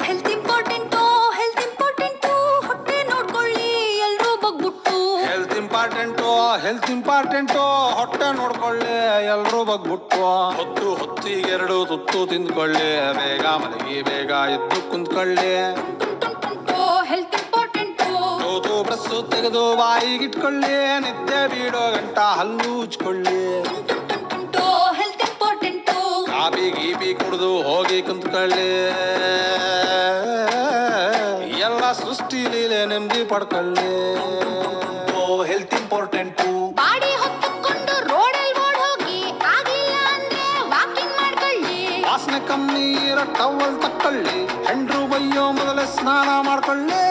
health important health important ಹೊಟ್ಟೆ ನೋಡ್ಕೊಳ್ಳಿ ಎಲ್ರೂ ಬಗ್ಬಿಟ್ಟು ಹೆಲ್ತ್ ಇಂಪಾರ್ಟೆಂಟು ಹೊಟ್ಟೆ ನೋಡ್ಕೊಳ್ಳಿ ಎಲ್ರೂ ಬಗ್ಬಿಟ್ಟು ಹೊತ್ತಿಗೆರಡು ತುತ್ತು ತಿಂದ್ಕೊಳ್ಳಿ ಬೇಗ ಮಲಗಿ ಬೇಗ ಎದ್ದು ಕುಂತ್ಕೊಳ್ಳಿ ಹೆಲ್ತ್ ಇಂಪಾರ್ಟೆಂಟು ತೂತು ಬ್ರಸ್ಸು ತೆಗೆದು ಬಾಯಿಗಿಟ್ಕೊಳ್ಳಿ ನಿದ್ದೆ ಬೀಡೋ ಗಂಟ ಹಲ್ಲು ಉಚ್ಕೊಳ್ಳಿ ಹೆಲ್ತ್ ಇಂಪಾರ್ಟೆಂಟು ಕಾಪಿ ಗೀಪಿ ಕುಡಿದು ಹೋಗಿ ಕುಂತ್ಕೊಳ್ಳಿ ಎಲ್ಲ ಸೃಷ್ಟಿ ಲೀಲೆ ನೆಮ್ಮದಿ ಪಡ್ಕೊಳ್ಳಿ ಹೆಲ್ತ್ ಇಂಪಾರ್ಟೆಂಟು ಬಾಡಿ ಹೊತ್ತುಕೊಂಡು ರೋಡಲ್ಲಿ ಓಡ್ ಹೋಗಿ ಆಗ್ಲಿಲ್ಲ ಅಂದ್ರೆ ವಾಕಿಂಗ್ ಮಾಡ್ಕೊಳ್ಳಿ ವಾಸನೆ ಕಮ್ಮಿ ಇರೋ ಟವಲ್ ತಕ್ಕೊಳ್ಳಿ ಹೆಂಡ್ರು ಬೈಯೋ ಮೊದಲೇ ಸ್ನಾನ ಮಾಡ್ಕೊಳ್ಳಿ